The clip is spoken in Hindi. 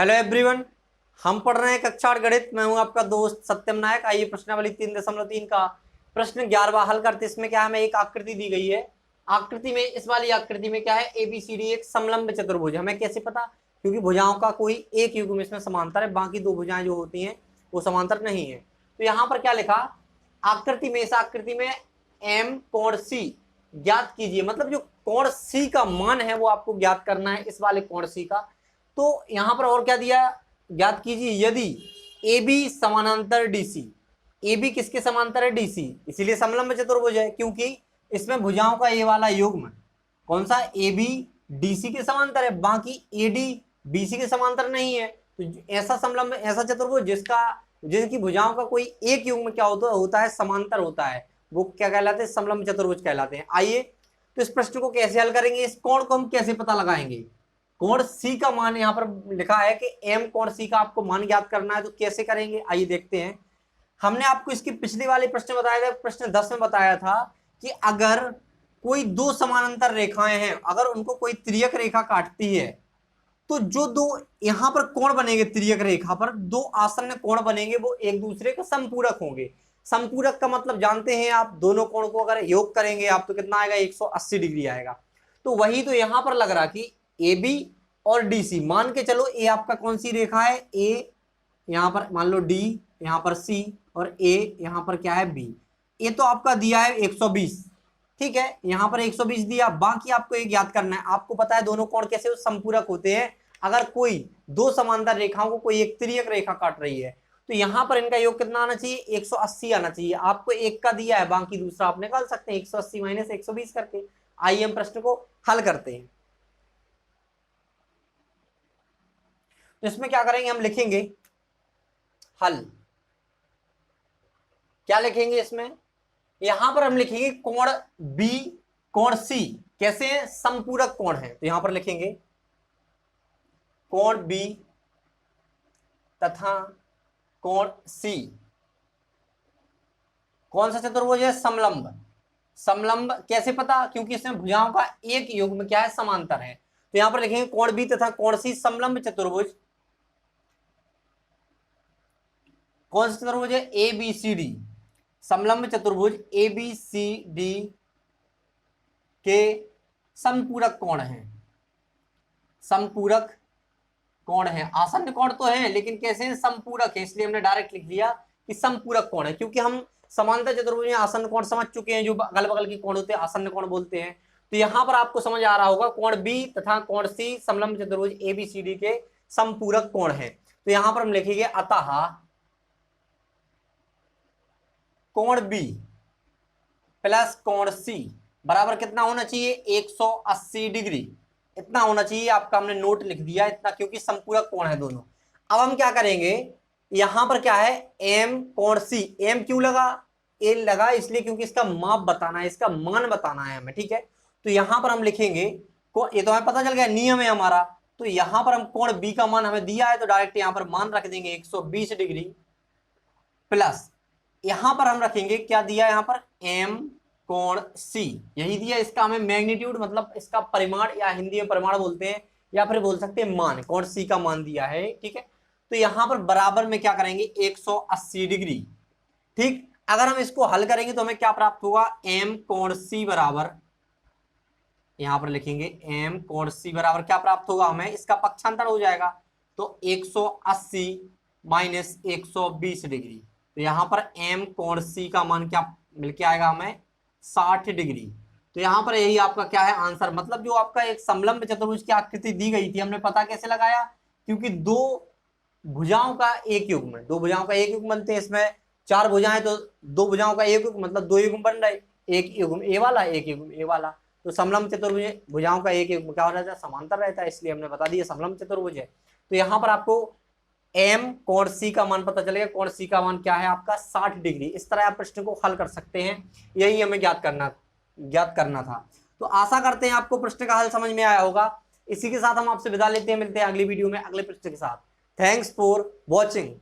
हेलो एवरीवन, हम पढ़ रहे हैं कक्षा 8 गणित। मैं हूं आपका दोस्त सत्यम नायक। आइए प्रश्नावली 3.3 का प्रश्न 11वां हल करते। इसमें क्या है, हमें एक आकृति दी गई है। आकृति में, इस वाली आकृति में क्या है, ABCD एक समलंब चतुर्भुज। हमें कैसे पता? क्योंकि भुजाओं का कोई एक युग्म इसमें समांतर है, बाकी दो भुजाएं जो होती हैं वो समांतर नहीं है। तो यहाँ पर क्या लिखा, आकृति में, इस आकृति में M कोण C ज्ञात कीजिए। मतलब जो कोण C का मान है वो आपको ज्ञात करना है, इस वाले कोण C का। तो यहां पर और क्या दिया, ज्ञात कीजिए यदि AB समानांतर DC। AB किसके समांतर है? DC, इसीलिए समलंब चतुर्भुज है, क्योंकि इसमें भुजाओं का ये वाला युग्म कौन सा, AB DC के समांतर है, बाकी AD BC के समांतर नहीं है। तो ऐसा समलंब, ऐसा चतुर्भुज जिसकी भुजाओं का कोई एक युग्म क्या होता है, समांतर होता है, वो क्या कहलाते हैं? समलंब चतुर्भुज कहलाते हैं। आइए तो इस प्रश्न को कैसे हल करेंगे, इस कोण को हम कैसे पता लगाएंगे? कोण C का मान यहाँ पर लिखा है कि M कोण C का आपको मान ज्ञात करना है, तो कैसे करेंगे आइए देखते हैं। हमने आपको इसकी पिछली वाले प्रश्न बताया था, प्रश्न 10 में बताया था कि अगर कोई दो समानांतर रेखाएं हैं, अगर उनको कोई तिर्यक रेखा काटती है, तो जो दो यहां पर कोण बनेंगे, तिर्यक रेखा पर दो आसन्न कोण बनेंगे, वो एक दूसरे के समपूरक होंगे। समपूरक का मतलब जानते हैं आप, दोनों कोण को अगर योग करेंगे आप तो कितना आएगा, 180 डिग्री आएगा। तो वही तो यहां पर लग रहा कि AB और DC, मान के चलो A आपका कौन सी रेखा है, A यहां पर मान लो, D यहां पर C और A यहां पर क्या है, B। A तो आपका दिया है 120, ठीक है, यहां पर 120 दिया। बाकी आपको एक याद करना है, आपको पता है दोनों कोण कैसे समपूरक होते हैं। अगर कोई दो समांतर रेखाओं को कोई एक तिर्यक रेखा काट रही है, तो यहां पर इनका योग कितना आना चाहिए, 180 आना चाहिए। आपको एक का दिया है, बाकी दूसरा आप निकाल सकते हैं 180 माइनस 120 करके। आइए हम प्रश्न को हल करते हैं। तो इसमें क्या करेंगे, हम लिखेंगे हल। क्या लिखेंगे इसमें, यहां पर हम लिखेंगे कोण B कोण C कैसे हैं, समपूरक कोण है। तो यहां पर लिखेंगे कोण B तथा कोण C कौन सा चतुर्भुज है, समलंब। समलंब कैसे पता, क्योंकि इसमें भुजाओं का एक युग्म क्या है, समांतर है। तो यहां पर लिखेंगे कोण B तथा कोण C समलंब चतुर्भुज। कौन सा चतुर्भुज है, ABCD, समलंब चतुर्भुज ABCD के समपूरक कोण हैं। समपूरक कोण है, आसन्न कोण तो है लेकिन कैसे हैं, समपूरक है, इसलिए हमने डायरेक्ट लिख दिया कि समपूरक कोण है। क्योंकि हम समांतर चतुर्भुज में आसन्न कोण समझ चुके हैं, जो अगल बगल के कोण होते हैं आसन्न कोण बोलते हैं। तो यहां पर आपको समझ आ रहा होगा, कोण B तथा कोण C समलंब चतुर्भुज ABCD के समपूरक कोण है। तो यहां पर हम लिखेंगे अतः कोण B प्लस कोण C बराबर कितना होना चाहिए, 180 डिग्री। इतना होना चाहिए आपका, हमने नोट लिख दिया इतना, क्योंकि संपूरक कोण है दोनों। अब हम क्या करेंगे, यहां पर क्या है, M कोण C। M क्यों लगा, A लगा इसलिए क्योंकि इसका माप बताना है, इसका मान बताना है हमें, ठीक है। तो यहां पर हम लिखेंगे, ये तो हमें पता चल गया, नियम है हमारा। तो यहां पर हम कोण B का मान हमें दिया है, तो डायरेक्ट यहां पर मान रख देंगे 120 डिग्री, प्लस यहां पर हम रखेंगे क्या दिया है, यहां पर M कोण C यही दिया। इसका हमें मैग्नीट्यूड मतलब इसका परिमाण, या हिंदी में परिमाण बोलते हैं, या फिर बोल सकते हैं मान, कोण C का मान दिया है, ठीक है। तो यहां पर बराबर में क्या करेंगे, 180 डिग्री, ठीक। अगर हम इसको हल करेंगे तो हमें क्या प्राप्त होगा, M कोण C बराबर, यहां पर लिखेंगे M कोण C बराबर क्या प्राप्त होगा हमें, इसका पक्षांतर हो जाएगा, तो 180 माइनस 120 डिग्री। तो यहां पर M कोण C का मान क्या मिलके आएगा हमें, 60 डिग्री। तो यहां पर यही आपका क्या है आंसर। मतलब जो आपका एक समलंब चतुर्भुज की आकृति दी गई थी, हमने पता कैसे लगाया, क्योंकि दो भुजाओं का एक युग्म है, दो भुजाओं का एक युग्म बनते हैं। इसमें चार भुजाएं, तो दो भुजाओं का एक युग्म मतलब दो युग्म बन रहे, एक युग्म A वाला, एक युग्म A वाला। तो समलंब चतुर्भुज भुजाओं का एक युग्म क्या हो रहता है, समांतर रहता है, इसलिए हमने बता दिया समलंब चतुर्भुज है। तो यहां पर आपको M कोण C का मान पता चलेगा, कोण C का मान क्या है आपका, 60 डिग्री। इस तरह आप प्रश्न को हल कर सकते हैं, यही हमें ज्ञात करना था। तो आशा करते हैं आपको प्रश्न का हल समझ में आया होगा। इसी के साथ हम आपसे विदा लेते हैं, मिलते हैं अगली वीडियो में अगले प्रश्न के साथ। Thanks for watching.